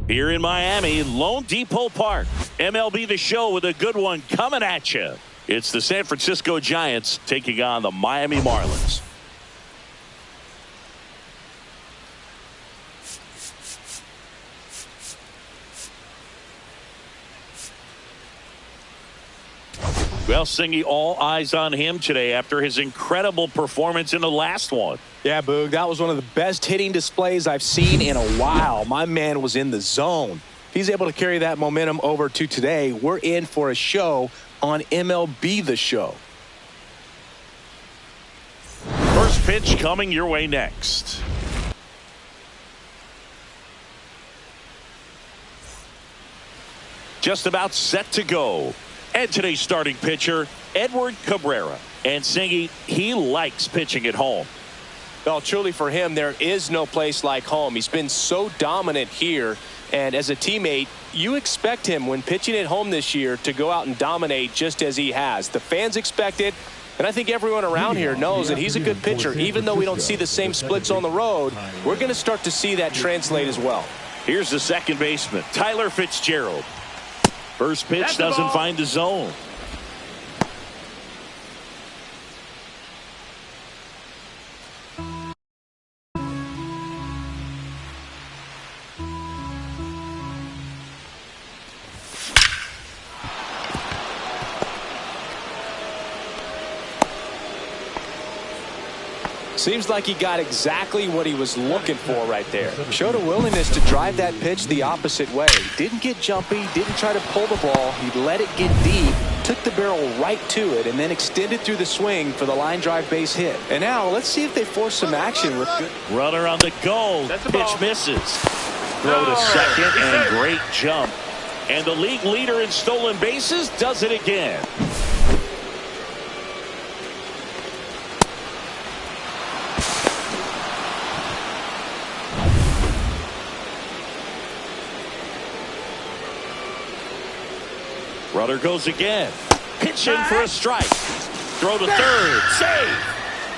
Here in Miami, Lone Depot Park. MLB The Show with a good one coming at you. It's the San Francisco Giants taking on the Miami Marlins. Well, Singy, all eyes on him today after his incredible performance in the last one. Yeah, Boog, that was one of the best hitting displays I've seen in a while. My man was in the zone. He's able to carry that momentum over to today. We're in for a show on MLB The Show. First pitch coming your way next. Just about set to go. And today's starting pitcher, Edward Cabrera. And Singy, he likes pitching at home. Well, truly for him, there is no place like home. He's been so dominant here. And as a teammate, you expect him when pitching at home this year to go out and dominate just as he has. The fans expect it. And I think everyone around here knows that he's a good pitcher. Even though we don't see the same splits on the road, we're going to start to see that translate as well. Here's the second baseman, Tyler Fitzgerald. First pitch doesn't find the zone. Seems like he got exactly what he was looking for right there. Showed a willingness to drive that pitch the opposite way. Didn't get jumpy, didn't try to pull the ball. He let it get deep, took the barrel right to it, and then extended through the swing for the line drive base hit. And now let's see if they force some action with good. Runner on the go. Pitch misses. Throw to second and great jump. And the league leader in stolen bases does it again. Runner goes again. Pitch in for a strike. Throw to third. Save.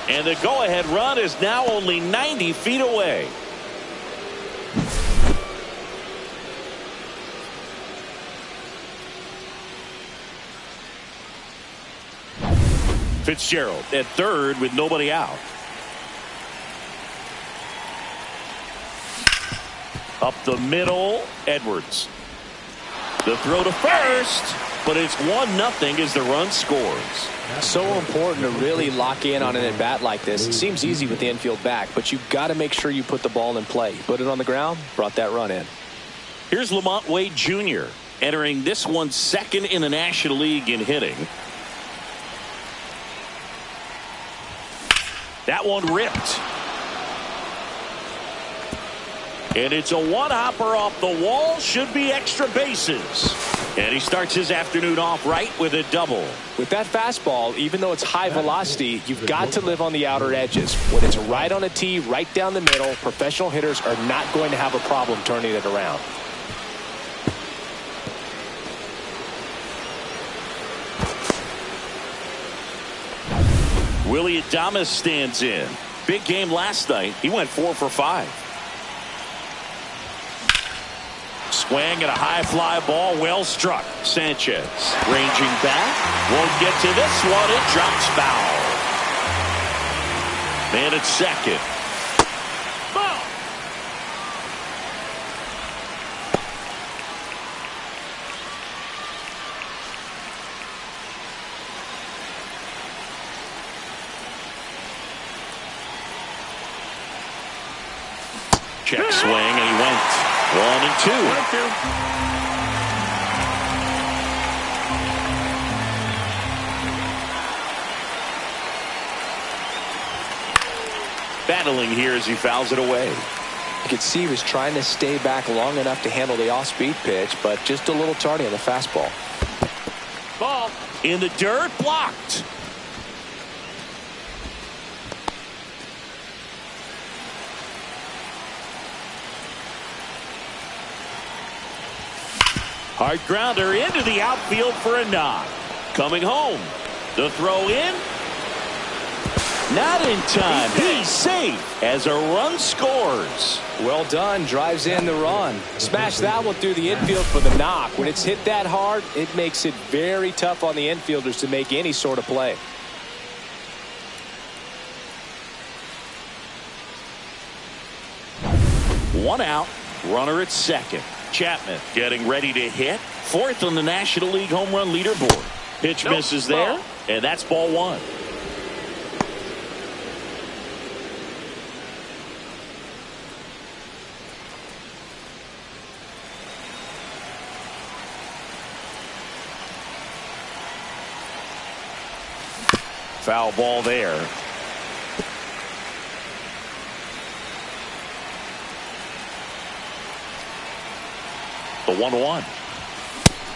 And the go-ahead run is now only 90 feet away. Fitzgerald at third with nobody out. Up the middle, Edwards. The throw to first, but it's 1-0 as the run scores. So important to really lock in on an at-bat like this. It seems easy with the infield back, but you've got to make sure you put the ball in play. Put it on the ground, brought that run in. Here's Lamont Wade Jr. entering this one second in the National League in hitting. That one ripped. And it's a one-hopper off the wall. Should be extra bases. And he starts his afternoon off right with a double. With that fastball, even though it's high velocity, you've got to live on the outer edges. When it's right on a tee, right down the middle, professional hitters are not going to have a problem turning it around. Willie Adames stands in. Big game last night. He went 4 for 5. Swing and a high fly ball, well struck. Sanchez ranging back, won't get to this one. It drops foul. Man at second. Ball. Check swing and he went. 1-2. Battling here as he fouls it away. You could see he was trying to stay back long enough to handle the off-speed pitch, but just a little tardy on the fastball. Ball in the dirt, blocked. Hard grounder into the outfield for a knock. Coming home. The throw in. Not in time. He's safe as a run scores. Well done. Drives in the run. Smash that one through the infield for the knock. When it's hit that hard, it makes it very tough on the infielders to make any sort of play. One out. Runner at second. Chapman getting ready to hit. Fourth on the National League home run leaderboard. Pitch misses there, and that's ball one. Foul ball there. The 1-1.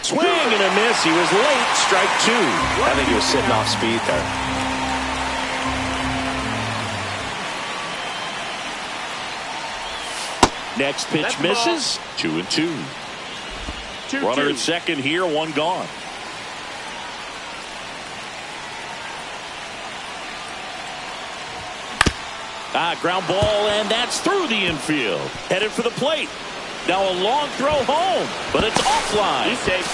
Swing and a miss. He was late. Strike two. I think he was sitting off speed there. Next pitch misses. 2-2. Runner at second here. One gone. Ground ball, and that's through the infield. Headed for the plate. Now a long throw home, but it's offline. He's safe.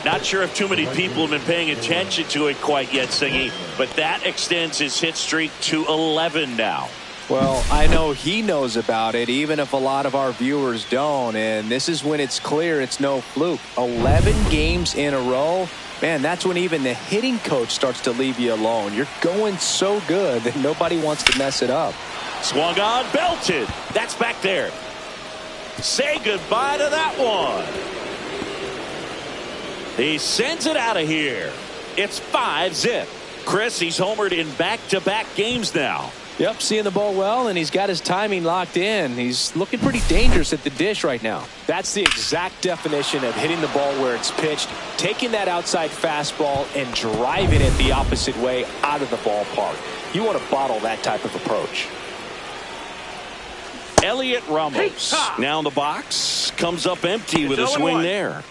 Not sure if too many people have been paying attention to it quite yet, Singy, but that extends his hit streak to 11 now. Well, I know he knows about it, even if a lot of our viewers don't. And this is when it's clear it's no fluke. 11 games in a row. Man, that's when even the hitting coach starts to leave you alone. You're going so good that nobody wants to mess it up. Swung on, belted. That's back there. Say goodbye to that one. He sends it out of here. It's 5-zip. Chris, he's homered in back-to-back games now. Yep, seeing the ball well, and he's got his timing locked in. He's looking pretty dangerous at the dish right now. That's the exact definition of hitting the ball where it's pitched, taking that outside fastball and driving it the opposite way out of the ballpark. You want to bottle that type of approach. Elliot Ramos now in the box. Comes up empty with a swing there.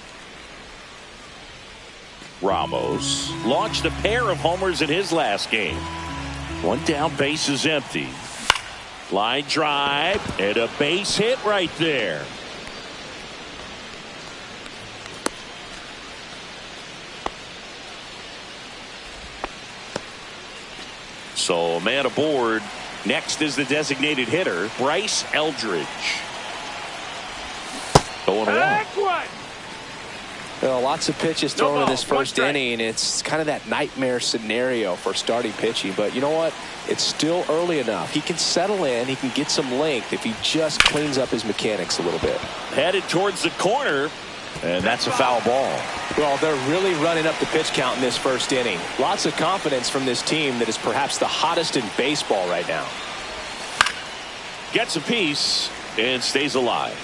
Ramos launched a pair of homers in his last game. One down, base is empty. Line drive and a base hit right there. So a man aboard. Next is the designated hitter, Bryce Eldridge. 0-1. Well, lots of pitches thrown in this first inning. It's kind of that nightmare scenario for starting pitching. But you know what? It's still early enough. He can settle in. He can get some length if he just cleans up his mechanics a little bit. Headed towards the corner, and that's a foul ball. Well, they're really running up the pitch count in this first inning. Lots of confidence from this team that is perhaps the hottest in baseball right now. Gets a piece and stays alive.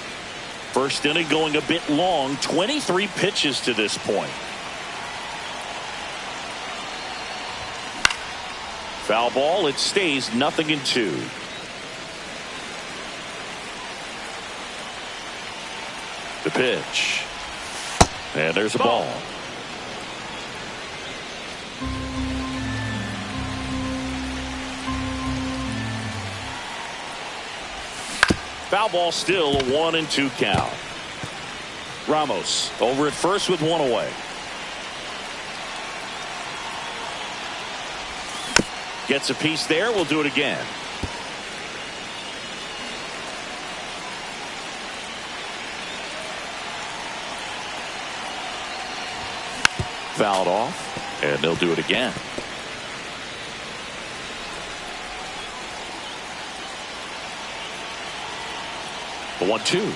First inning going a bit long, 23 pitches to this point. Foul ball, it stays 0-2. The pitch. And there's a ball. Foul ball, still a 1-2 count. Ramos over at first with one away. Gets a piece there. We'll do it again. Fouled off, and they'll do it again. The 1-2.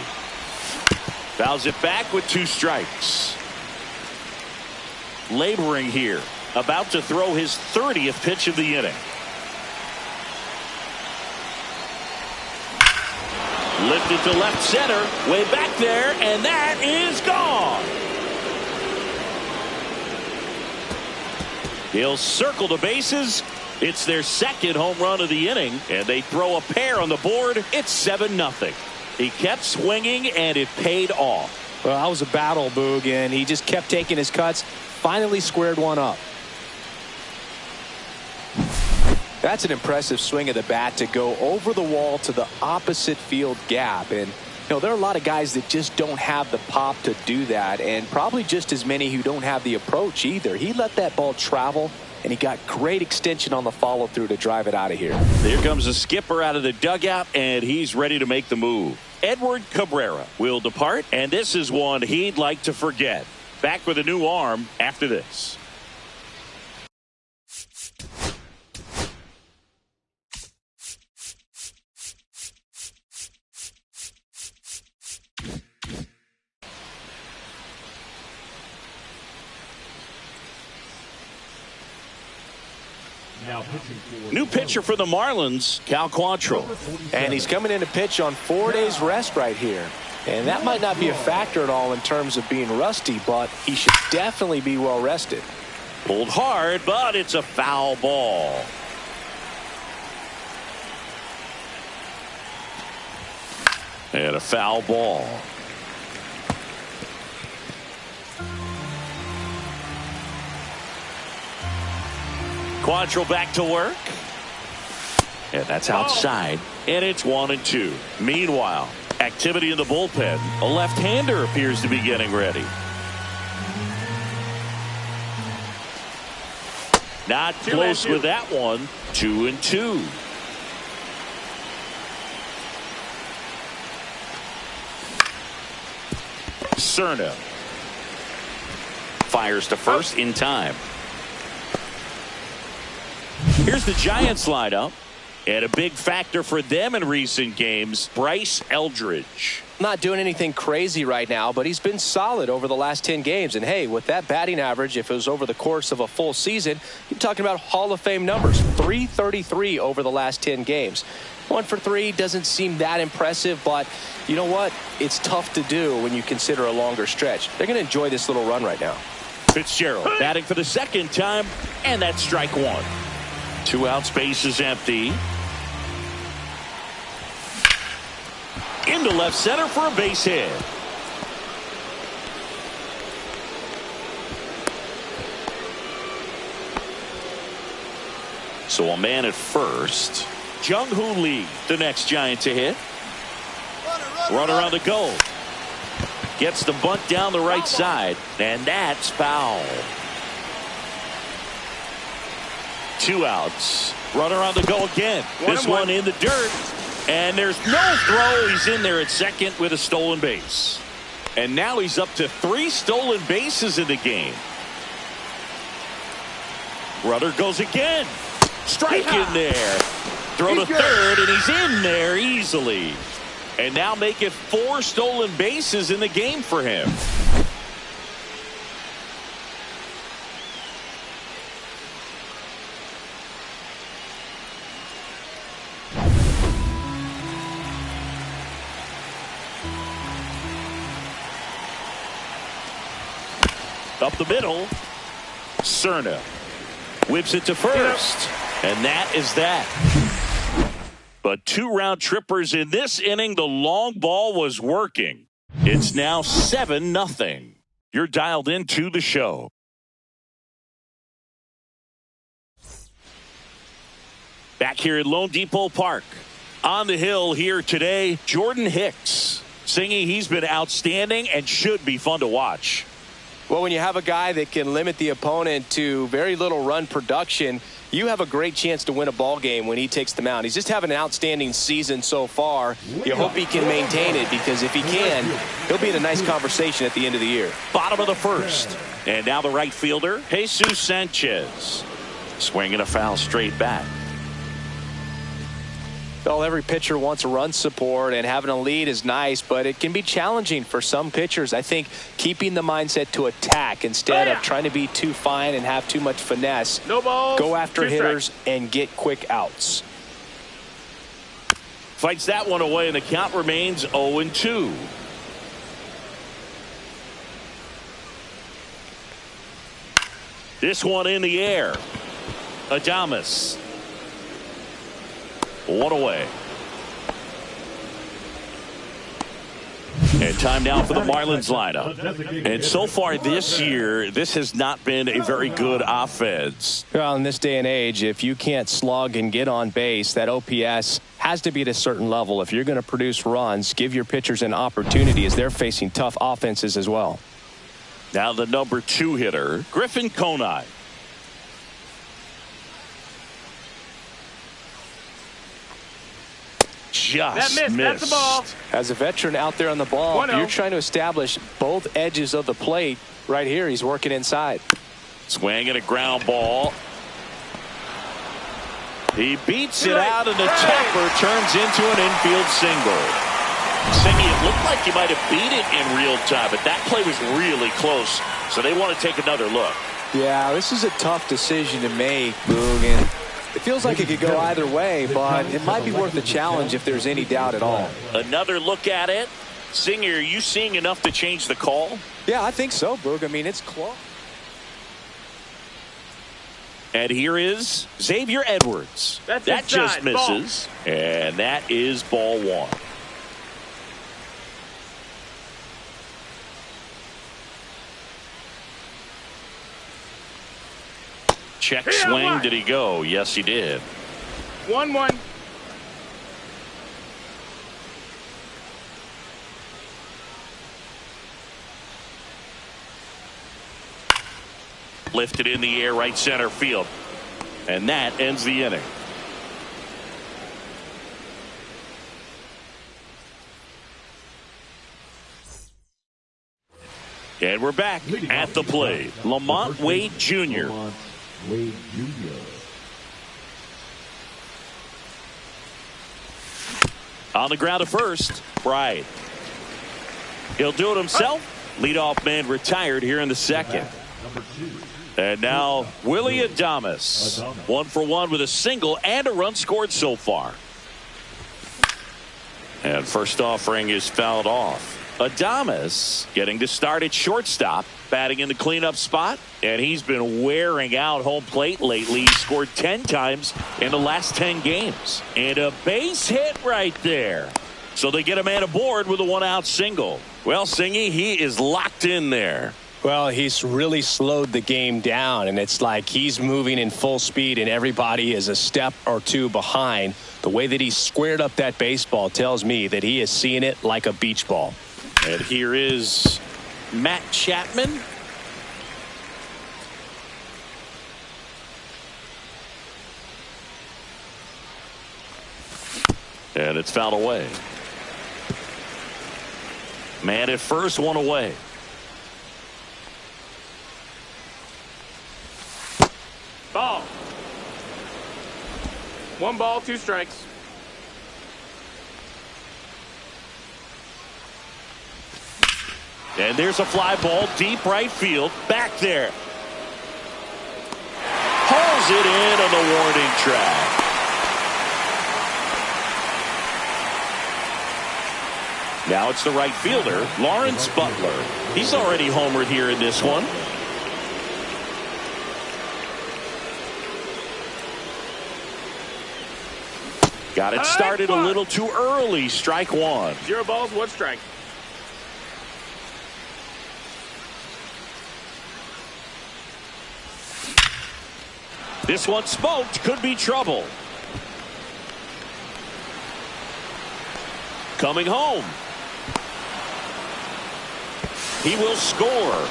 Fouls it back with 2 strikes. Laboring here. About to throw his 30th pitch of the inning. Lifted to left center. Way back there, and that is gone. He'll circle the bases. It's their second home run of the inning, and they throw a pair on the board. It's 7-0. He kept swinging, and it paid off. Well, that was a battle, Boog, and he just kept taking his cuts. Finally squared one up. That's an impressive swing of the bat to go over the wall to the opposite field gap. And, there are a lot of guys that just don't have the pop to do that, and probably just as many who don't have the approach either. He let that ball travel, and he got great extension on the follow-through to drive it out of here. Here comes the skipper out of the dugout, and he's ready to make the move. Edward Cabrera will depart, and this is one he'd like to forget. Back with a new arm after this. New pitcher for the Marlins, Cal Quantrill. And he's coming in to pitch on 4 days rest right here. And that might not be a factor at all in terms of being rusty, but he should definitely be well rested. Pulled hard, but it's a foul ball. And a foul ball. Quantrill back to work. And that's outside. And it's 1-2. Meanwhile, activity in the bullpen. A left-hander appears to be getting ready. Not close with that one. 2-2. Cerna fires to first in time. Here's the Giants lineup. And a big factor for them in recent games, Bryce Eldridge. Not doing anything crazy right now, but he's been solid over the last 10 games. And hey, with that batting average, if it was over the course of a full season, you're talking about Hall of Fame numbers. .333 over the last 10 games. 1 for 3 doesn't seem that impressive, but you know what? It's tough to do when you consider a longer stretch. They're going to enjoy this little run right now. Fitzgerald batting for the second time, and that's strike one. 2 outs, base is empty. Into left center for a base hit. So a man at first. Jung-Hoo Lee, the next Giant to hit. Runner on the goal. Gets the bunt down the right side, and that's foul. 2 outs. Runner on the go again. This one in the dirt. And there's no throw. He's in there at second with a stolen base. And now he's up to 3 stolen bases in the game. Runner goes again. Strike in there. Throw to third, and he's in there easily. And now make it 4 stolen bases in the game for him. Up the middle, Cerna whips it to first, and that is that. But 2 round trippers in this inning. The long ball was working. It's now 7-0. You're dialed into the show. Back here at Lone Depot Park. On the hill here today, Jordan Hicks singing he's been outstanding and should be fun to watch. Well, when you have a guy that can limit the opponent to very little run production, you have a great chance to win a ball game when he takes the mound. He's just having an outstanding season so far. You hope he can maintain it, because if he can, he'll be in a nice conversation at the end of the year. Bottom of the first. And now the right fielder, Jesus Sanchez. Swinging a foul straight back. Well, every pitcher wants a run support, and having a lead is nice, but it can be challenging for some pitchers. I think keeping the mindset to attack instead of trying to be too fine and have too much finesse. No balls, go after hitters strikes, and get quick outs. Fights that one away, and the count remains 0-2. This one in the air. Adames. 1 away. And time now for the Marlins lineup. And so far this year, this has not been a very good offense. Well, in this day and age, if you can't slug and get on base, that OPS has to be at a certain level. If you're going to produce runs, give your pitchers an opportunity as they're facing tough offenses as well. Now the number 2 hitter, Griffin Conine. Just missed. That's the ball. As a veteran out there on the ball, you're trying to establish both edges of the plate. Right here, he's working inside. Swing and a ground ball. He beats it out, and the tapper turns into an infield single. Singy, it looked like he might have beat it in real time, but that play was really close, so they want to take another look. Yeah, this is a tough decision to make, Boog, and it feels like it could go either way, but it might be worth the challenge if there's any doubt at all. Another look at it. Singer, are you seeing enough to change the call? Yeah, I think so, Boog. I mean, it's close. And here is Xavier Edwards. That just misses. Ball. And that is ball 1. Check swing. Did he go? Yes, he did. 1-1. Lifted in the air, right center field. And that ends the inning. And we're back at the plate. Lamont Wade Jr. On the ground at first, Bright. He'll do it himself. Leadoff man retired here in the second. And now Willie Adames, 1 for 1 with a single and a run scored so far. And first offering is fouled off. Adames getting to start at shortstop, batting in the cleanup spot, and he's been wearing out home plate lately. He scored 10 times in the last 10 games. And a base hit right there. So they get a man aboard with a 1-out single. Well, Singy, he is locked in there. Well, he's really slowed the game down, and it's like he's moving in full speed, and everybody is a step or two behind. The way that he squared up that baseball tells me that he is seeing it like a beach ball. And here is Matt Chapman. And it's fouled away. Man at first, 1 away. Ball. 1 ball, 2 strikes. And there's a fly ball deep right field. Back there. Hauls it in on the warning track. Now it's the right fielder, Lawrence Butler. He's already homered here in this one. Got it started a little too early. Strike 1. 0 balls, 1 strike. This one smoked. Could be trouble. Coming home. He will score.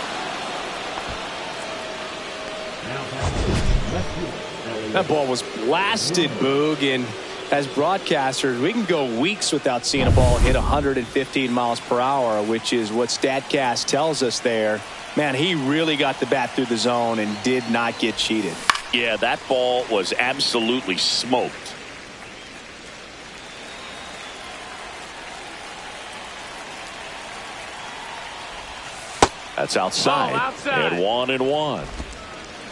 That ball was blasted, Boog, and as broadcasters, we can go weeks without seeing a ball hit 115 miles per hour, which is what StatCast tells us there. Man, he really got the bat through the zone and did not get cheated. Yeah, that ball was absolutely smoked. That's outside. And 1-1.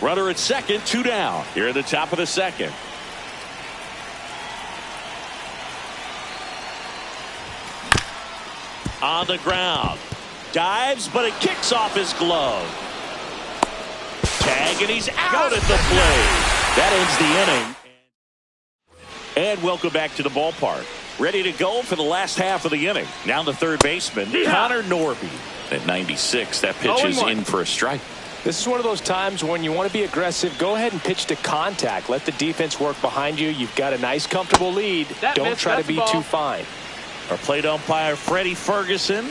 Runner at second, 2 down. Here at the top of the second. On the ground. Dives, but it kicks off his glove. Tag, and he's out at the plate. That ends the inning. And welcome back to the ballpark. ready to go for the last half of the inning. Now the third baseman, Connor Norby. At 96, that pitch is in for a strike. This is one of those times when you want to be aggressive. Go ahead and pitch to contact. Let the defense work behind you. You've got a nice, comfortable lead. Don't try to be too fine. Our plate umpire, Freddie Ferguson.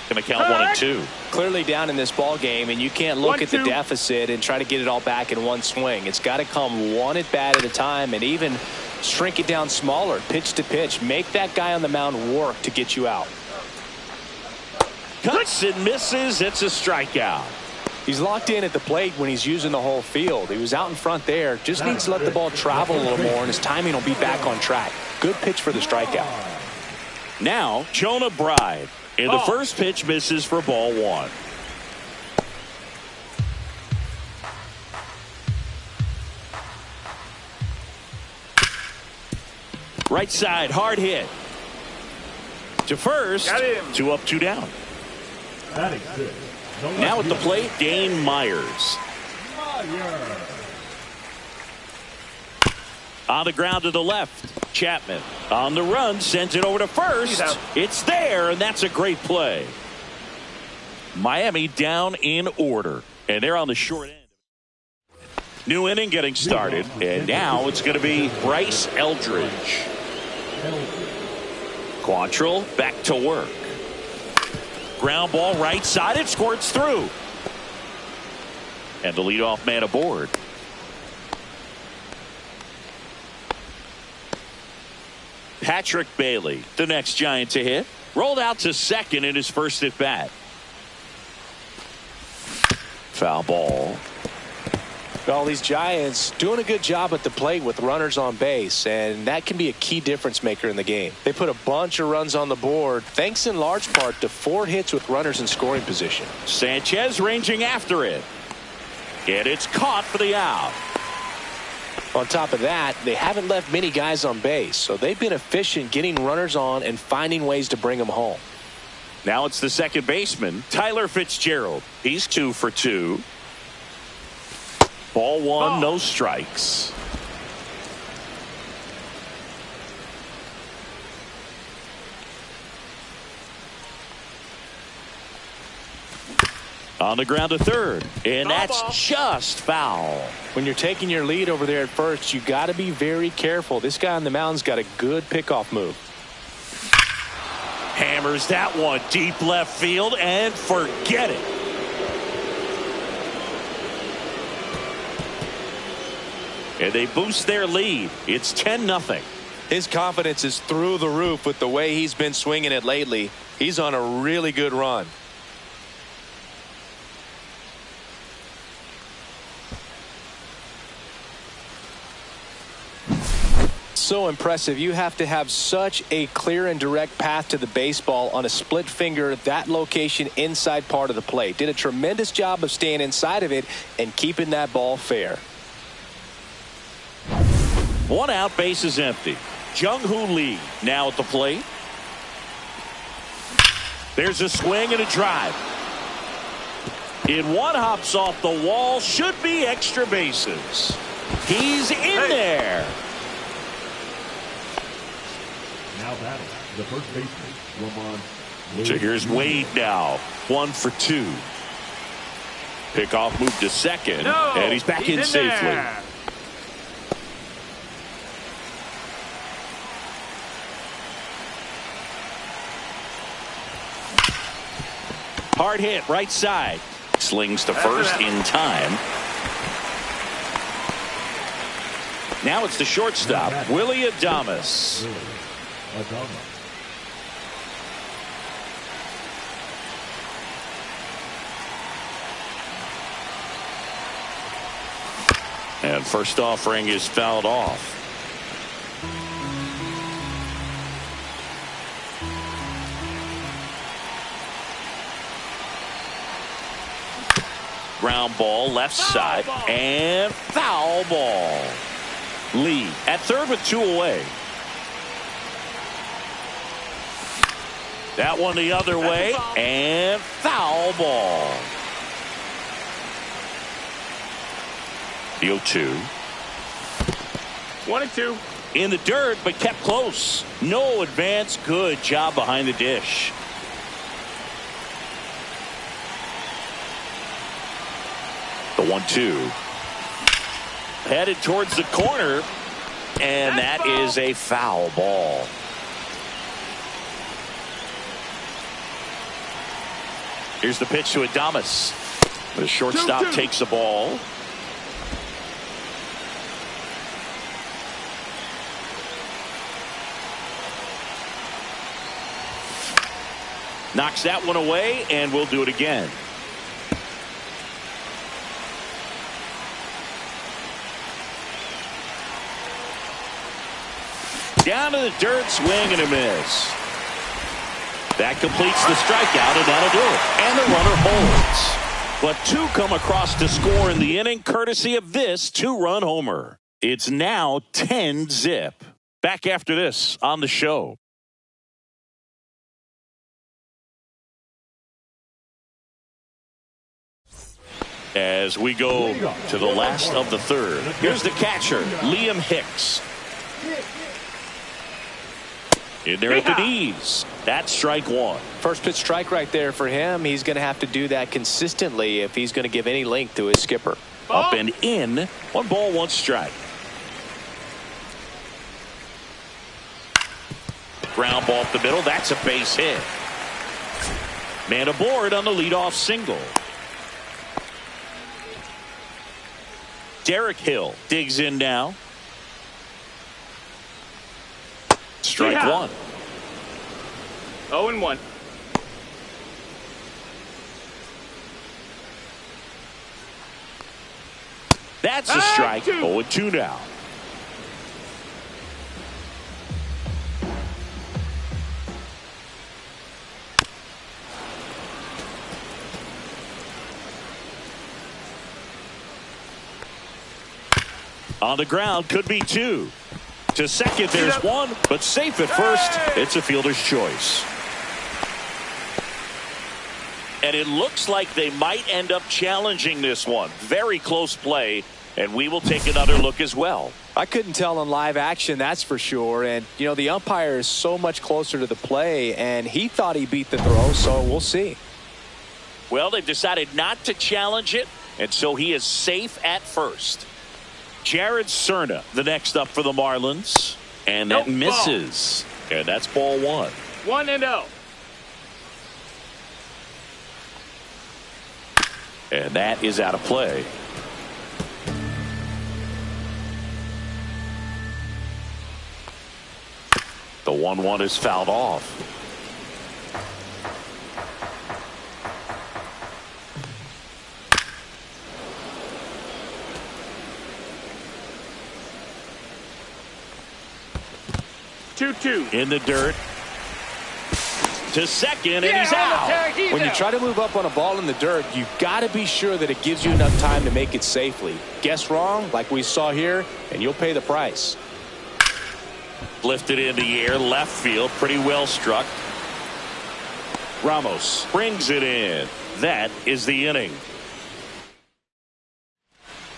Going to count 1 and 2. Clearly down in this ball game, and you can't look at the deficit and try to get it all back in one swing. It's got to come one at bat at a time, and even shrink it down smaller, pitch to pitch. Make that guy on the mound work to get you out. Cuts and misses. It's a strikeout. He's locked in at the plate when he's using the whole field. He was out in front there. Just needs to let the ball travel a little more, and his timing will be back on track. Good pitch for the strikeout. Now, Jonah Bride. And the first pitch misses for ball 1. Right side, hard hit. To first, 2 up, 2 down. Now at the plate, Dane Myers. On the ground to the left. Chapman on the run, sends it over to first. It's there, and that's a great play. Miami down in order, and they're on the short end. New inning getting started, and now it's going to be Bryce Eldridge. Quantrill back to work. Ground ball right side, it squirts through. And the leadoff man aboard. Patrick Bailey, the next Giant to hit. Rolled out to second in his first at bat. Foul ball. Well, these Giants doing a good job at the plate with runners on base, and that can be a key difference maker in the game. They put a bunch of runs on the board, thanks in large part to 4 hits with runners in scoring position. Sanchez ranging after it. And it's caught for the out. On top of that, they haven't left many guys on base, so they've been efficient getting runners on and finding ways to bring them home. Now it's the second baseman, Tyler Fitzgerald. He's 2 for 2. Ball 1, no strikes. On the ground to third, and that's just foul. When you're taking your lead over there at first, you got to be very careful. This guy on the mound's got a good pickoff move. Hammers that one deep left field, and forget it. And they boost their lead. It's 10-0. His confidence is through the roof with the way he's been swinging it lately. He's on a really good run. So impressive. You have to have such a clear and direct path to the baseball on a split finger, that location inside part of the plate. Did a tremendous job of staying inside of it and keeping that ball fair. 1 out, base is empty. Jung-Hoo Lee now at the plate. There's a swing and a drive. In one, hops off the wall, should be extra bases. He's in there. Now batting the first baseman, So here's Wade now, 1 for 2. Pickoff move to second, and he's back in safely. There. Hard hit, right side. Slings to first in time. Now it's the shortstop, Willie Adames. And first offering is fouled off. Ground ball left side and foul ball. Lee at third with 2 away. That one the other way and foul ball. The 0-2. 1-2. In the dirt, but kept close. No advance. Good job behind the dish. The 1-2. Headed towards the corner. And that is a foul ball. Here's the pitch to Adames. The shortstop takes the ball. Knocks that one away, and we'll do it again. Down to the dirt, swing and a miss. That completes the strikeout, and that'll do it. And the runner holds. But two come across to score in the inning, courtesy of this two-run homer. It's now 10-zip. Back after this on the show. As we go to the last of the third. Here's the catcher, Liam Hicks. In there at the knees. That's strike one. First pitch strike right there for him. He's going to have to do that consistently if he's going to give any length to his skipper. Up and in. 1 ball, 1 strike. Ground ball up the middle. That's a base hit. Man aboard on the leadoff single. Derek Hill digs in now. Strike one. 0-1. That's a strike. 0-2 now. On the ground, could be 2. To second, there's 1, but safe at first. It's a fielder's choice. And it looks like they might end up challenging this one. Very close play, and we will take another look as well. I couldn't tell in live action, that's for sure. And, you know, the umpire is so much closer to the play, and he thought he beat the throw, so we'll see. Well, they've decided not to challenge it, and so he is safe at first. Jared Cerna, the next up for the Marlins. And that misses. And that's ball 1. 1-0. And that is out of play. The 1-1 is fouled off. In the dirt. To second, and he's out. When you try to move up on a ball in the dirt, you've got to be sure that it gives you enough time to make it safely. Guess wrong, like we saw here, and you'll pay the price. Lifted in the air, left field, pretty well struck. Ramos brings it in. That is the inning.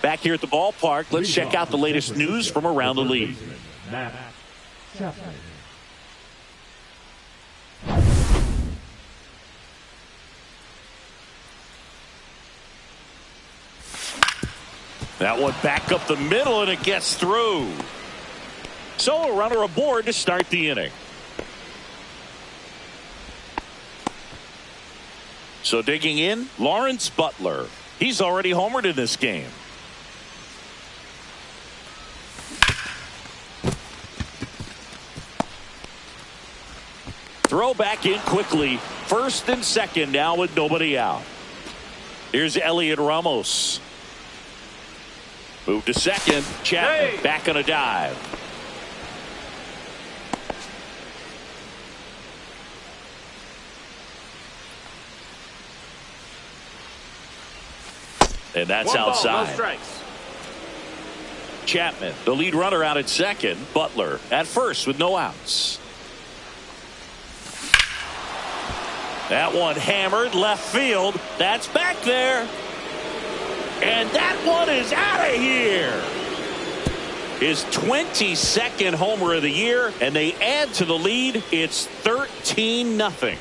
Back here at the ballpark, let's check out the latest news from around the league. That one back up the middle, and it gets through. So a runner aboard to start the inning. So digging in, Lawrence Butler. He's already homered in this game. Throw back in quickly. First and second now with nobody out. Here's Elliot Ramos. Move to second. Chapman back on a dive. And that's outside. No strikes. Chapman, the lead runner, out at second. Butler at first with no outs. That one hammered left field. That's back there. And that one is out of here. his 22nd homer of the year, and they add to the lead. It's 13-0.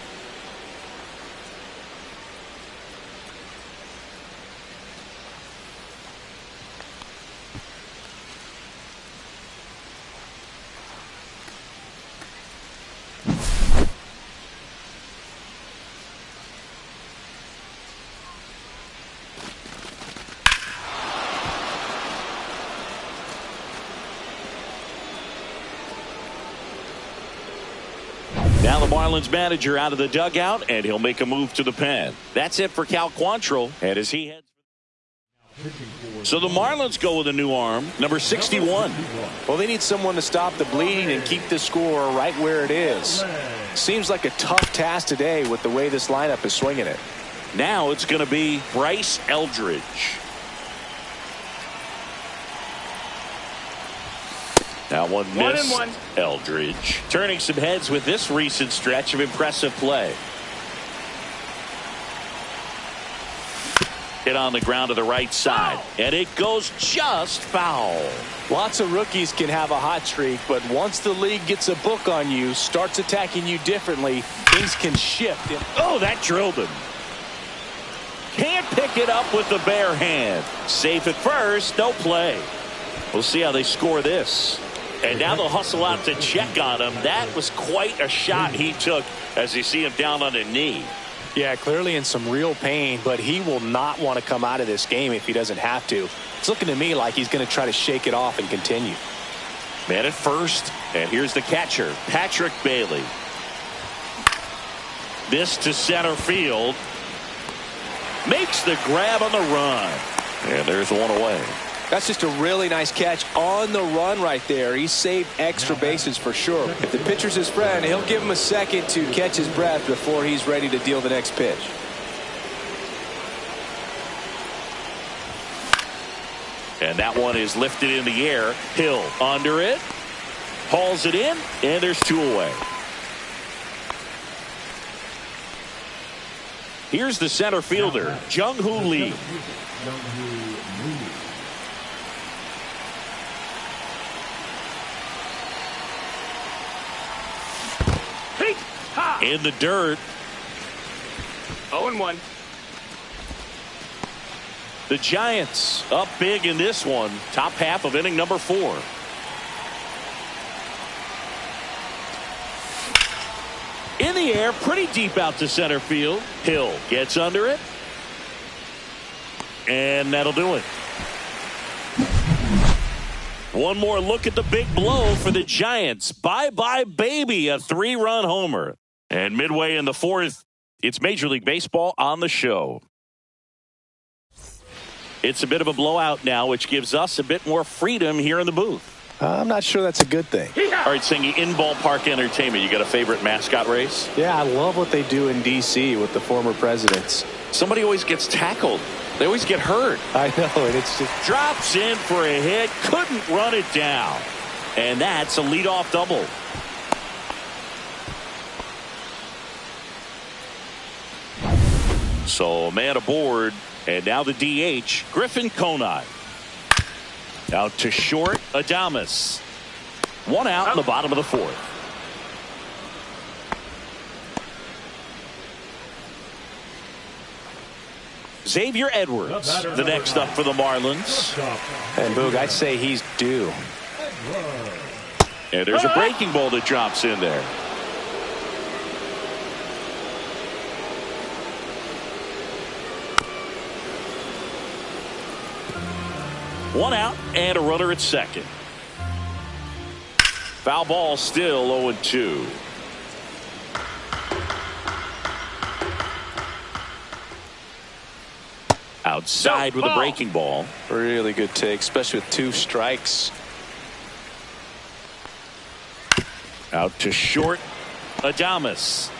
Now the Marlins manager out of the dugout, and he'll make a move to the pen. That's it for Cal Quantrill, and as he heads. So the Marlins go with a new arm, number 61. Well, they need someone to stop the bleeding and keep the score right where it is. Seems like a tough task today with the way this lineup is swinging it. Now it's going to be Bryce Eldridge. Now one miss. 1-1. Eldridge turning some heads with this recent stretch of impressive play. Hit on the ground to the right side, and it goes just foul. Lots of rookies can have a hot streak, but once the league gets a book on you, starts attacking you differently, things can shift. Oh, that drilled him. Can't pick it up with the bare hand. Safe at first, no play. We'll see how they score this. And now they'll hustle out to check on him. That was quite a shot he took as you see him down on a knee. Yeah, clearly in some real pain, but he will not want to come out of this game if he doesn't have to. It's looking to me like he's going to try to shake it off and continue. Man at first, and here's the catcher, Patrick Bailey. This to center field. Makes the grab on the run. And there's one away. That's just a really nice catch on the run right there. He saved extra bases for sure. If the pitcher's his friend, he'll give him a second to catch his breath before he's ready to deal the next pitch. And that one is lifted in the air. Hill under it. Hauls it in, and there's two away. Here's the center fielder, Jung-Hoo Lee. In the dirt. 0-1. The Giants up big in this one. Top half of inning number 4. In the air, pretty deep out to center field. Hill gets under it. And that'll do it. One more look at the big blow for the Giants. Bye-bye, baby, a 3-run homer. And midway in the 4th, it's Major League Baseball on the show. It's a bit of a blowout now, which gives us a bit more freedom here in the booth. I'm not sure that's a good thing. All right, Singy, in ballpark entertainment, you got a favorite mascot race? Yeah, I love what they do in D.C. with the former presidents. Somebody always gets tackled. They always get hurt. I know, and it's just... Drops in for a hit, couldn't run it down. And that's a leadoff double. So, man aboard, and now the DH, Griffin Conine. Out to short, Adames. One out in the bottom of the 4th. Xavier Edwards, the next up for the Marlins. And Boog, I'd say he's due. And there's a breaking ball that drops in there. One out and a runner at second. Foul ball still 0-2. Outside with a breaking ball. Really good take, especially with 2 strikes. Out to short, Adames.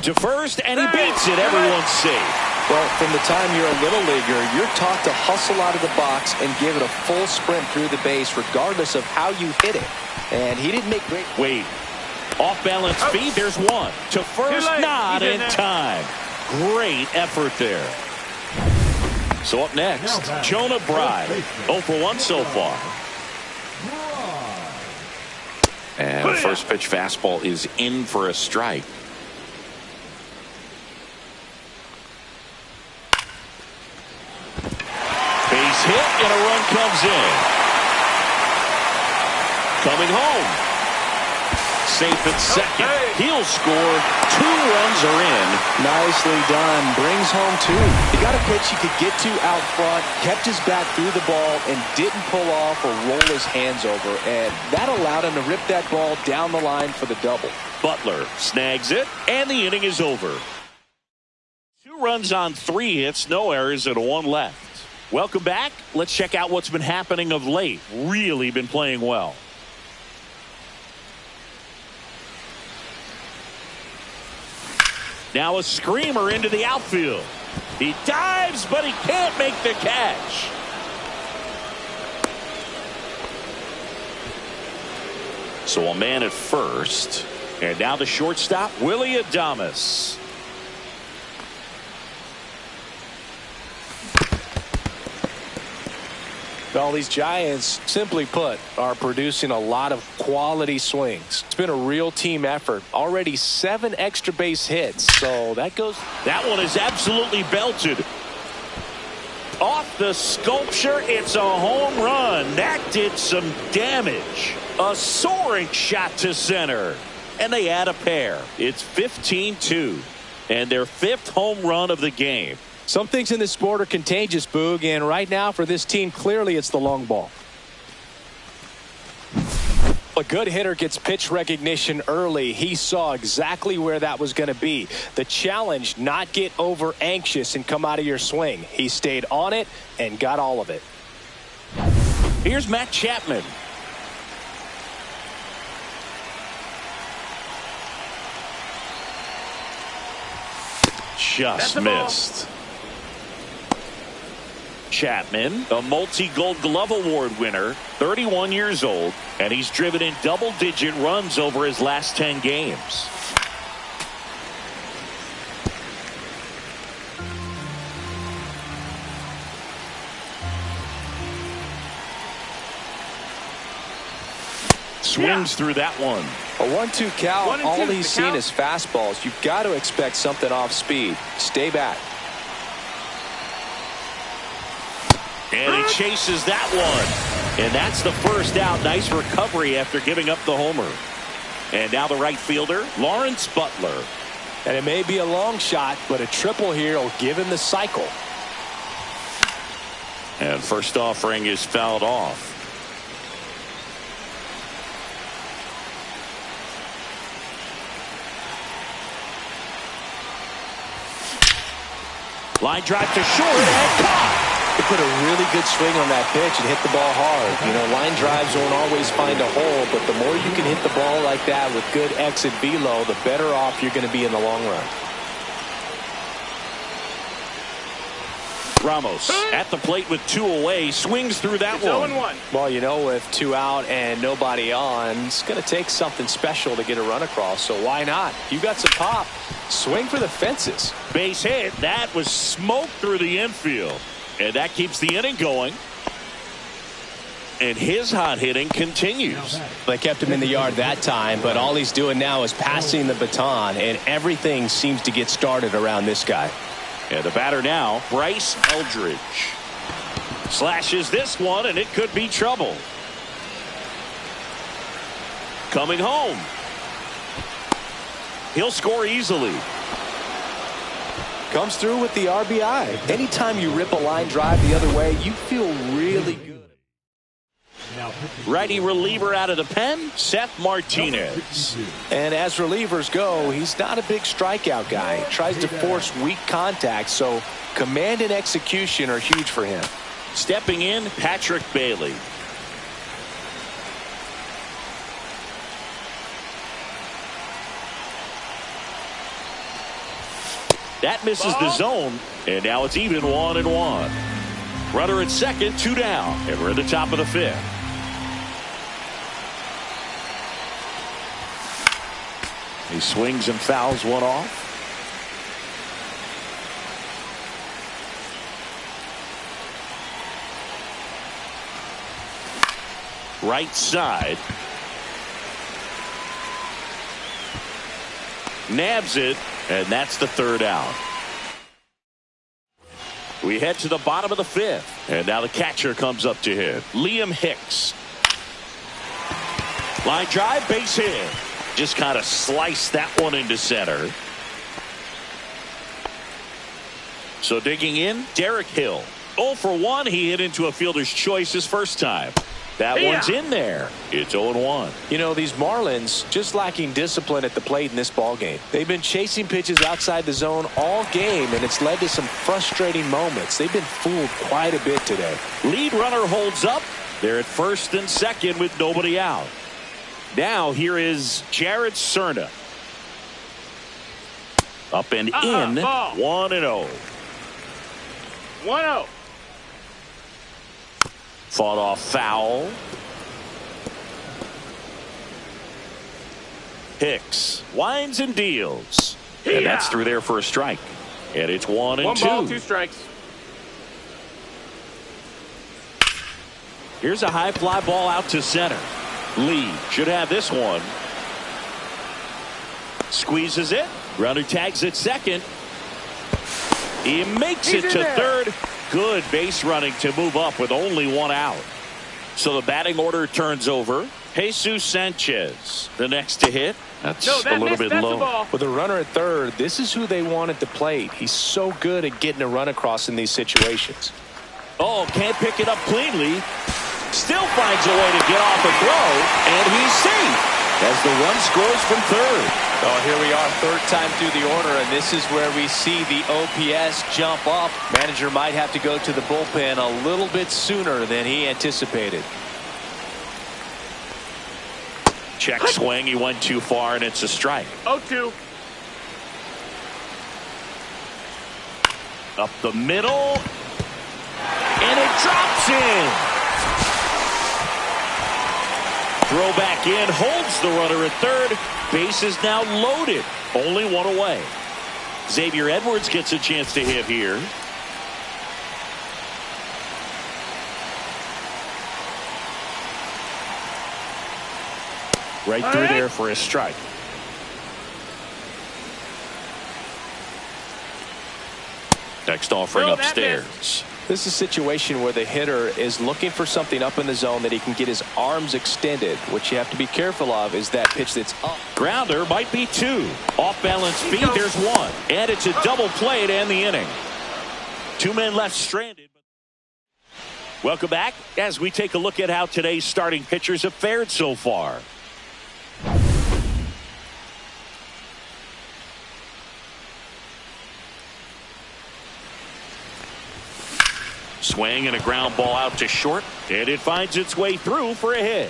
To first, and he beats it. Everyone's safe. Well, from the time you're a little leaguer, you're taught to hustle out of the box and give it a full sprint through the base, regardless of how you hit it. And he didn't make great. Wait. Off balance feed. There's one. To first, not in time. Great effort there. So up next, Jonah Bride. 0 for 1 so far. And the first pitch fastball is in for a strike. Base hit and a run comes in. Coming home. Safe at second. He'll score. 2 runs are in. Nicely done. Brings home 2. He got a pitch he could get to out front, kept his bat through the ball, and didn't pull off or roll his hands over. And that allowed him to rip that ball down the line for the double. Butler snags it, and the inning is over. 2 runs on 3 hits, no errors, and 1 left. Welcome back. Let's check out what's been happening of late. Really been playing well. Now a screamer into the outfield. He dives, but he can't make the catch. So a man at first. And now the shortstop, Willie Adames. Well, these Giants, simply put, are producing a lot of quality swings. It's been a real team effort. Already 7 extra base hits. So that goes. That one is absolutely belted. Off the sculpture, it's a home run. That did some damage. A soaring shot to center. And they add a pair. It's 15-2. And their 5th home run of the game. Some things in this sport are contagious, Boog, and right now for this team, clearly it's the long ball. A good hitter gets pitch recognition early. He saw exactly where that was going to be. The challenge, not get over anxious and come out of your swing. He stayed on it and got all of it. Here's Matt Chapman. Just missed. Chapman, a multi-Gold Glove Award winner, 31 years old, and he's driven in double-digit runs over his last 10 games. Swings through that one. A 1-2 count. All he's seen is fastballs. You've got to expect something off speed. Stay back. And he chases that one. And that's the first out. Nice recovery after giving up the homer. And now the right fielder, Lawrence Butler. And it may be a long shot, but a triple here will give him the cycle. And first offering is fouled off. Line drive to short and caught. He put a really good swing on that pitch and hit the ball hard. You know, line drives won't always find a hole, but the more you can hit the ball like that with good exit velo, the better off you're going to be in the long run. Ramos at the plate with 2 away, swings through that one. 0-1. Well, you know, with 2 out and nobody on, it's going to take something special to get a run across, so why not? You got some pop. Swing for the fences. Base hit. That was smoked through the infield. And that keeps the inning going. And his hot hitting continues. They kept him in the yard that time, but all he's doing now is passing the baton, and everything seems to get started around this guy. And the batter now, Bryce Eldridge. Slashes this one, and it could be trouble. Coming home. He'll score easily. Comes through with the RBI. Anytime you rip a line drive the other way, you feel really good. Righty reliever out of the pen, Seth Martinez. And as relievers go, he's not a big strikeout guy. He tries to force weak contact, so command and execution are huge for him. Stepping in, Patrick Bailey. That misses the zone, and now it's even 1-1. Runner at second, 2 down, and we're at the top of the 5th. He swings and fouls one off. Right side. Nabs it, and that's the third out. We head to the bottom of the fifth, and now the catcher comes up to hit. Liam Hicks. Line drive, base hit. Just kind of sliced that one into center. So digging in, Derek Hill. 0 for 1. He hit into a fielder's choice his first time. That one's in there. It's 0-1. You know, these Marlins just lacking discipline at the plate in this ball game. They've been chasing pitches outside the zone all game, and it's led to some frustrating moments. They've been fooled quite a bit today. Lead runner holds up. They're at first and second with nobody out. Now here is Jared Cerna. Up and in. 1-0. 1-0. Fought off foul. Hicks winds and deals. And that's through there for a strike. And it's 1-2. 1 ball, 2 strikes. Here's a high fly ball out to center. Lee should have this one. Squeezes it. Runner tags at second. He makes it to third. Good base running to move up with only 1 out. So the batting order turns over. Jesus Sanchez, the next to hit. That's a little bit low. With a runner at third, this is who they want at the plate. He's so good at getting a run across in these situations. Oh, can't pick it up cleanly. Still finds a way to get off a throw, and he's safe as the run scores from third. Oh, here we are, third time through the order, and this is where we see the OPS jump up. Manager might have to go to the bullpen a little bit sooner than he anticipated. Check swing. He went too far, and it's a strike. 0-2. Up the middle, and it drops in. Throw back in, holds the runner at third. Base is now loaded. Only 1 away. Xavier Edwards gets a chance to hit here. Right through there for a strike. Next offering upstairs. This is a situation where the hitter is looking for something up in the zone that he can get his arms extended. What you have to be careful of is that pitch that's up. Grounder might be 2. Off balance speed, there's 1. And it's a double play to end the inning. 2 men left stranded. Welcome back as we take a look at how today's starting pitchers have fared so far. Swing and a ground ball out to short, and it finds its way through for a hit.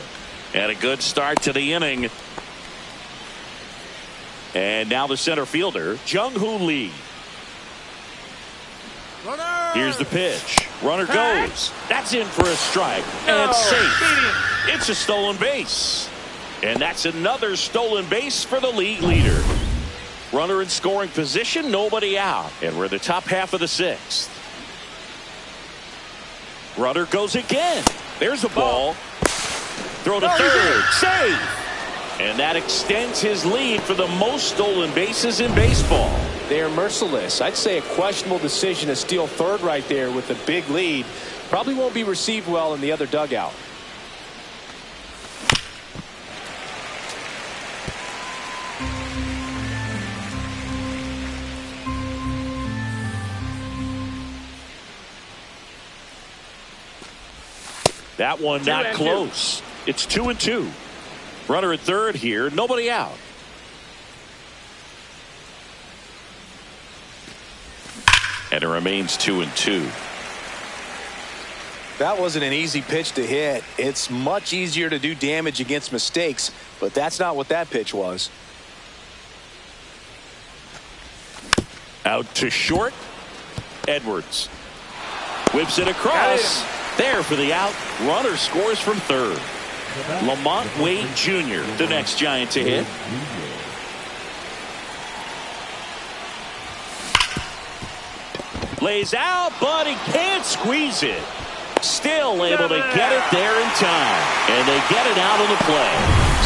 And a good start to the inning. And now the center fielder, Jung-Hoo Lee. Runner. Here's the pitch. Runner goes. That's in for a strike. And safe. It's a stolen base. And that's another stolen base for the league leader. Runner in scoring position, nobody out. And we're the top half of the 6th. Runner goes again. There's a ball. Throw to third. Save. And that extends his lead for the most stolen bases in baseball. They are merciless. I'd say a questionable decision to steal third right there with a big lead. Probably won't be received well in the other dugout. That one not close. It's 2-2. Runner at third here. Nobody out. And it remains 2-2. That wasn't an easy pitch to hit. It's much easier to do damage against mistakes, but that's not what that pitch was. Out to short. Edwards whips it across. There for the out. Runner scores from third. Lamont Wade Jr., the next Giant to hit. Lays out, but he can't squeeze it. Still able to get it there in time. And they get it out of the play.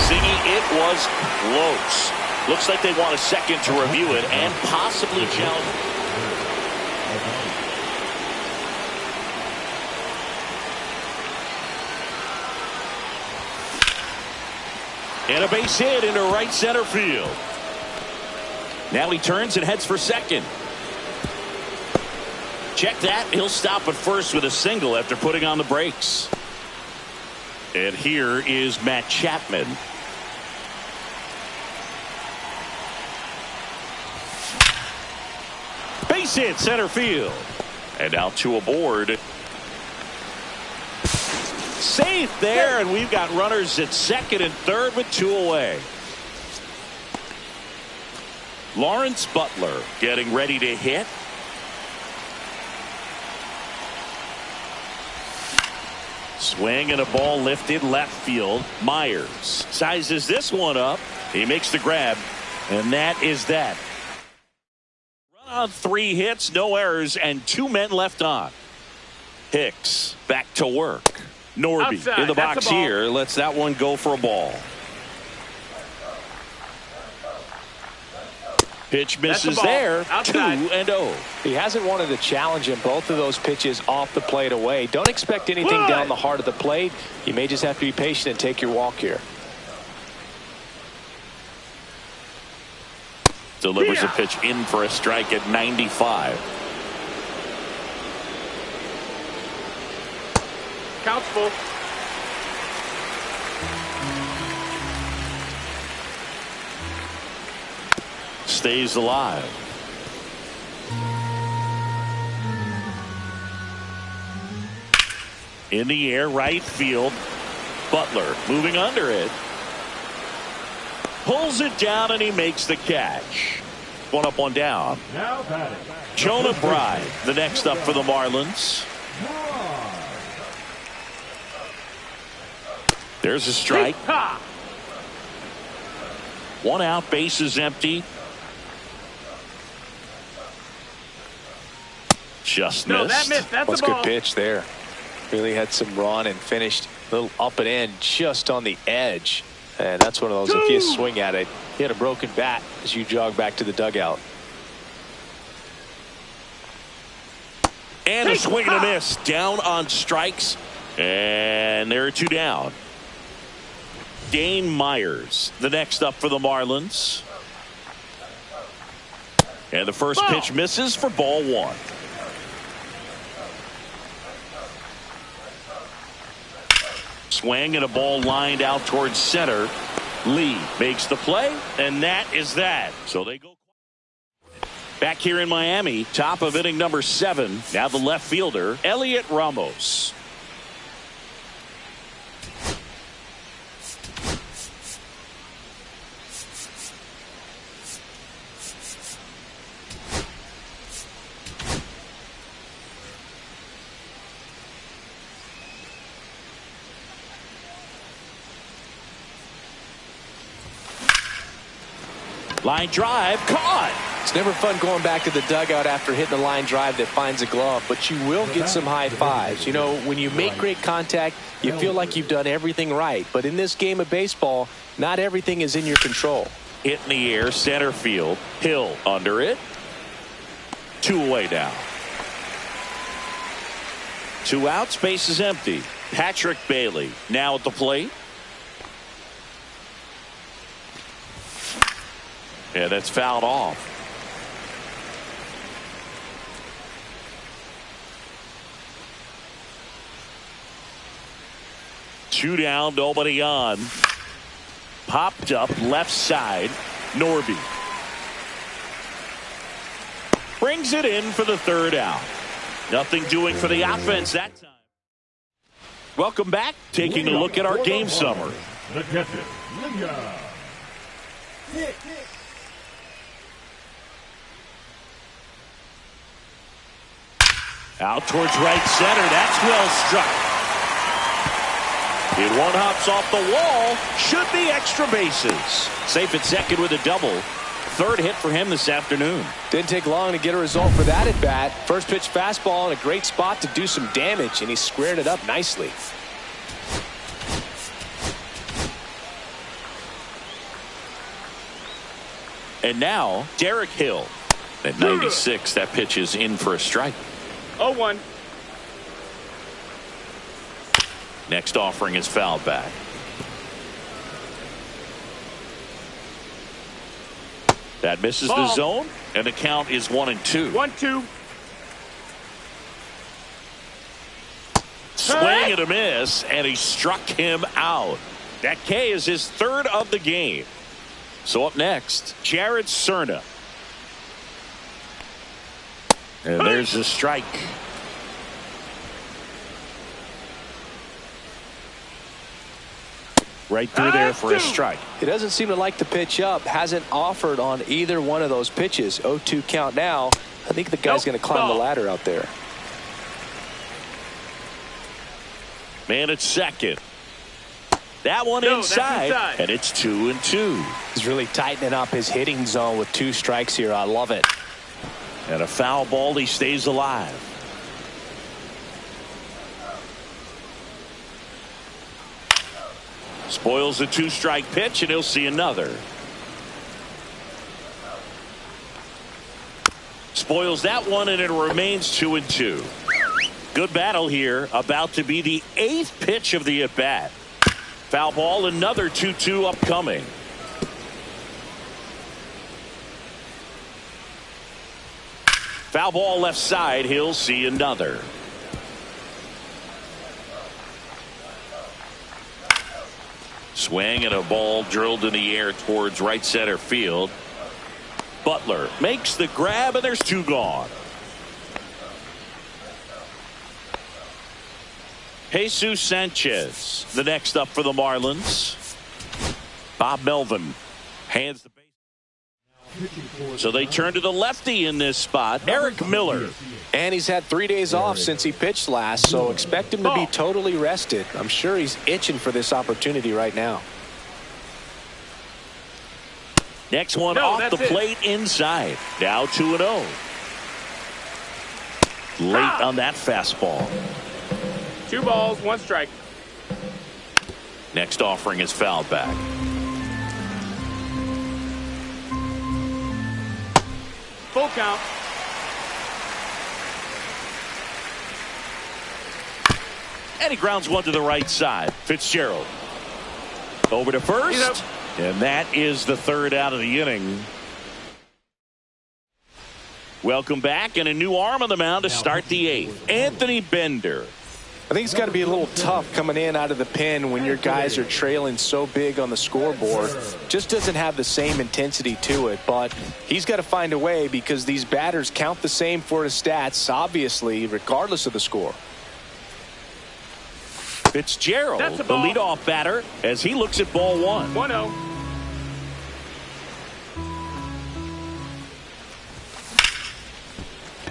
Singy, it was close. Looks like they want a second to review it and possibly challenge. And a base hit into right center field. Now he turns and heads for second. Check that. He'll stop at first with a single after putting on the brakes. And here is Matt Chapman. Base hit center field. And out to aboard. Safe there, and we've got runners at second and third with 2 away. Lawrence Butler getting ready to hit. Swing and a ball lifted left field. Myers sizes this one up. He makes the grab, and that is that. Run on 3 hits, no errors, and 2 men left on. Hicks back to work. Norby Outside. in the That's box a ball. here. Lets that one go for a ball. Pitch misses there. Outside. 2-0. He hasn't wanted to challenge him. Both of those pitches off the plate away. Don't expect anything down the heart of the plate. You may just have to be patient and take your walk here. Delivers a pitch in for a strike at 95. Count's full. Stays alive. In the air, right field. Butler moving under it. Pulls it down and he makes the catch. 1 up, 1 down. Now batting. Jonah Bride, the next up for the Marlins. There's a strike. 1 out, base is empty. Just No, missed. that missed. That's That's a a ball. good pitch there. Really had some run and finished a little up and in just on the edge. And that's one of those, if you swing at it, you had a broken bat as you jog back to the dugout. And a swing and a miss. Down on strikes. And there are 2 down. Dane Myers, the next up for the Marlins. And the first pitch misses for ball 1. Swing and a ball lined out towards center. Lee makes the play, and that is that. So they go back here in Miami, top of inning number 7. Now the left fielder, Elliot Ramos. Line drive, caught. It's never fun going back to the dugout after hitting a line drive that finds a glove, but you will get some high fives. You know, when you make great contact, you feel like you've done everything right. But in this game of baseball, not everything is in your control. Hit in the air, center field. Hill under it. 2 away now. 2 outs, base is empty. Patrick Bailey now at the plate. Yeah, that's fouled off. Two down, nobody on. Popped up left side. Norby brings it in for the 3rd out. Nothing doing for the offense that time. Welcome back. Taking a look at our game summary. The catcher, Linga. Out towards right center. That's well struck. It 1 hops off the wall. Should be extra bases. Safe at second with a double. third hit for him this afternoon. Didn't take long to get a result for that at bat. First pitch fastball in a great spot to do some damage, and he squared it up nicely. And now Derek Hill at 96. That pitch is in for a strike. 0-1. Next offering is fouled back. That misses the zone, and the count is 1-2. 1-2. Swing and a miss, and he struck him out. That K is his third of the game. So up next, Jared Cerna. And there's the strike. Right through there for a strike. He doesn't seem to like the pitch up. Hasn't offered on either one of those pitches. 0-2 count now. I think the guy's going to climb the ladder out there. Man at second. That one inside, and it's 2-2. He's really tightening up his hitting zone with 2 strikes here. I love it. And a foul ball, he stays alive. Spoils the 2-strike pitch, and he'll see another. Spoils that one, and it remains 2-2. Good battle here. About to be the 8th pitch of the at-bat. Foul ball, another 2-2 upcoming. Foul ball left side. He'll see another. Swing and a ball drilled in the air towards right center field. Butler makes the grab, and there's 2 gone. Jesus Sanchez, the next up for the Marlins. Bob Melvin hands the base. So they turn to the lefty in this spot, Eric Miller. And he's had 3 days off since he pitched last, so expect him to be totally rested. I'm sure he's itching for this opportunity right now. Next one off the plate inside. Now 2-0. Late on that fastball. 2 balls, 1 strike. Next offering is fouled back. Full count. And he grounds one to the right side. Fitzgerald over to first, and that is the 3rd out of the inning. Welcome back, and a new arm on the mound to start the 8th. Anthony Bender. I think it's got to be a little tough coming in out of the pen when your guys are trailing so big on the scoreboard. Just doesn't have the same intensity to it, but he's got to find a way because these batters count the same for his stats, obviously, regardless of the score. Fitzgerald, the leadoff batter, as he looks at ball 1. 1-0.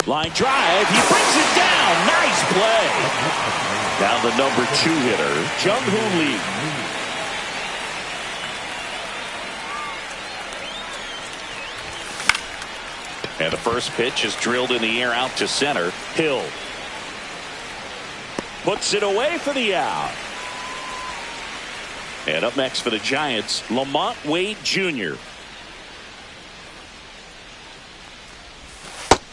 Line drive, he brings it down. Nice play. Now the number 2 hitter, Jung-Hoo Lee. And the first pitch is drilled in the air out to center. Hill puts it away for the out. And up next for the Giants, Lamont Wade Jr.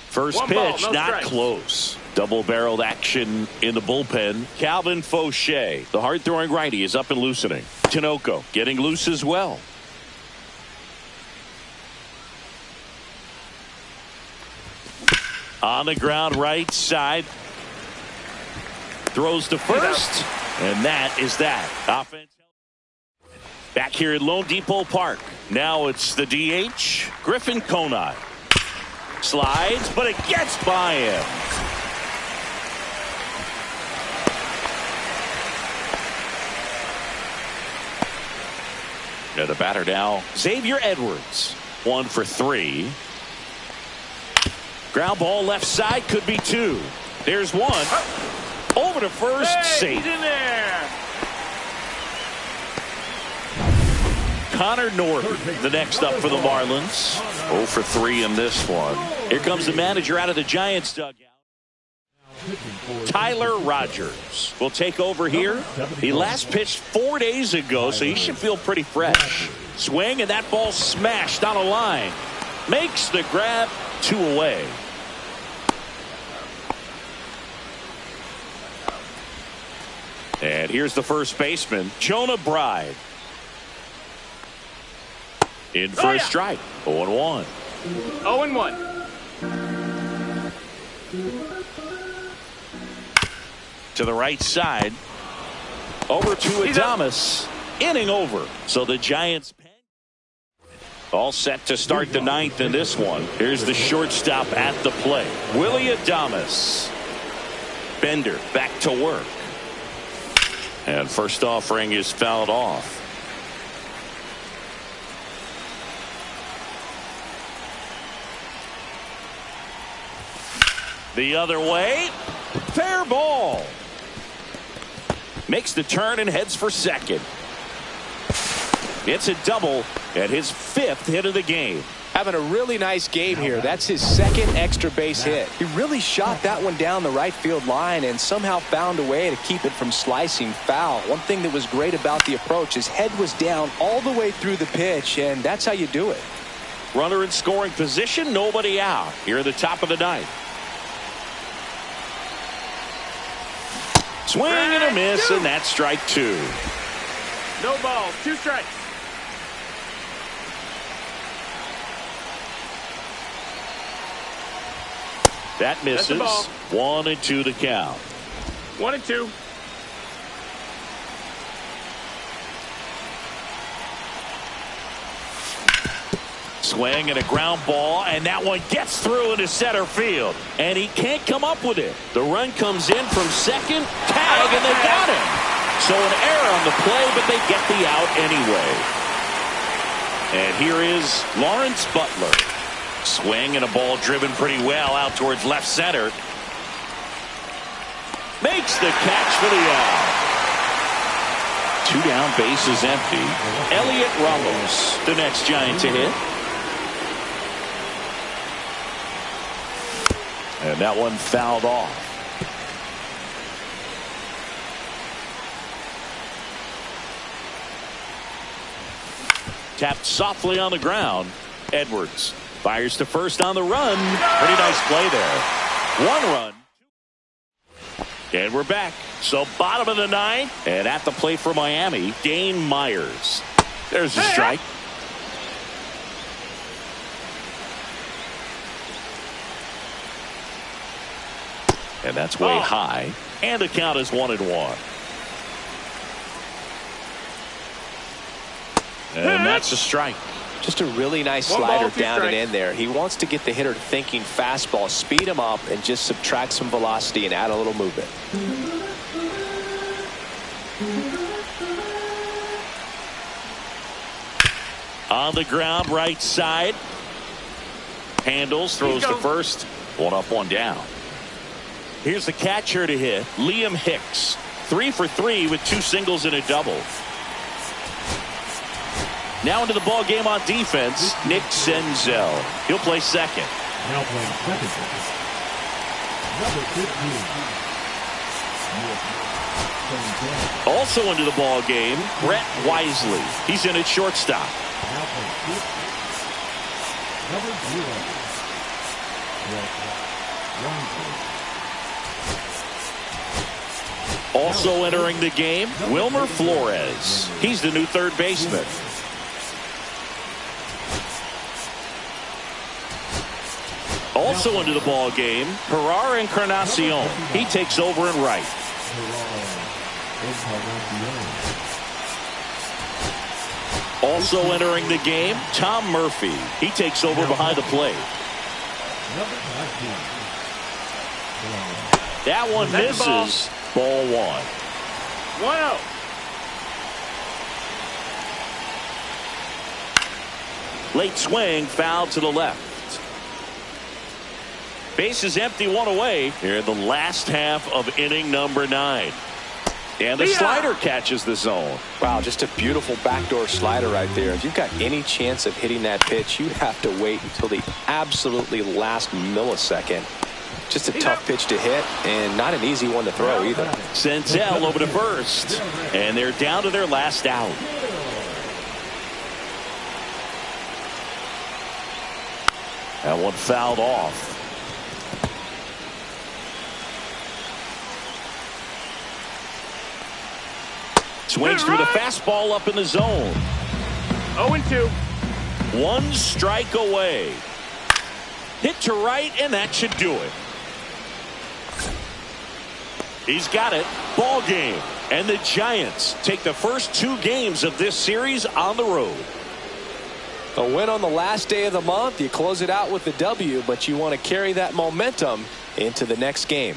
First pitch, not close. Double-barreled action in the bullpen. Calvin Fauché, the hard-throwing righty, is up and loosening. Tinoco getting loose as well. On the ground right side. Throws to first. And that is that. Offense. Back here at Lone Depot Park. Now it's the DH, Griffin Conine. Slides, but it gets by him. And the batter now, Xavier Edwards. 1 for 3. Ground ball left side, could be 2. There's 1. Over to first, safe. He's in there. Connor Norton, the next up for the Marlins. 0 for 3 in this one. Here comes the manager out of the Giants dugout. Tyler Rogers will take over here. He last pitched 4 days ago, so he should feel pretty fresh. Swing, and that ball smashed on a line. Makes the grab, 2 away. And here's the first baseman, Jonah Bride. In for a strike, 0-1. 0-1. To the right side. Over to Adames. Inning over. So the Giants all set to start the 9th in this one. Here's the shortstop at the plate, Willie Adames. Bender back to work. And first offering is fouled off. The other way. Fair ball. Makes the turn and heads for second. It's a double at his 5th hit of the game. Having a really nice game here. That's his 2nd extra base hit. He really shot that one down the right field line and somehow found a way to keep it from slicing foul. One thing that was great about the approach, his head was down all the way through the pitch, and that's how you do it. Runner in scoring position, nobody out. Here at the top of the 9th. Swing and a miss, and that's strike 2. No balls, 2 strikes. That misses. 1-2 to count. 1-2. Swing and a ground ball, and that one gets through into center field, and he can't come up with it. The run comes in from second, tag, and they got him. So an error on the play, but they get the out anyway. And here is Lawrence Butler. Swing and a ball driven pretty well out towards left center. Makes the catch for the out. 2 down, base is empty. Elliot Ramos, the next Giant to hit. And that one fouled off. Tapped softly on the ground. Edwards fires to first on the run. Pretty nice play there. 1 run. And we're back. So bottom of the 9th. And at the plate for Miami, Dane Myers. There's the strike. And that's way high. And the count is 1-1. And that's a strike. Just a really nice slider down and in there. He wants to get the hitter thinking fastball, speed him up, and just subtract some velocity and add a little movement. On the ground, right side. Handles, throws to first. 1 up, 1 down. Here's the catcher to hit, Liam Hicks. 3 for 3 with 2 singles and a double. Now into the ball game on defense, Nick Senzel. He'll play second. Now playing second. Number 15. Also into the ball game, Brett Wisely. He's in at shortstop. Now playing fifth. Number 0. Also entering the game, Wilmer Flores. He's the new third baseman. Also into the ball game, Gerard Encarnacion. He takes over in right. Also entering the game, Tom Murphy. He takes over behind the plate. That one misses. Ball 1. 1-0. Late swing, foul to the left. Base is empty, 1 away here in the last half of inning number 9. And the slider catches the zone. Wow, just a beautiful backdoor slider right there. If you've got any chance of hitting that pitch, you have to wait until the absolutely last millisecond. Just a tough pitch to hit and not an easy one to throw either. Senzel over to first. And they're down to their last out. That one fouled off. Swings through the fastball up in the zone. 0-2. One strike away. Hit to right, and that should do it. He's got it. Ball game. And the Giants take the first 2 games of this series on the road. A win on the last day of the month. You close it out with the W, but you want to carry that momentum into the next game.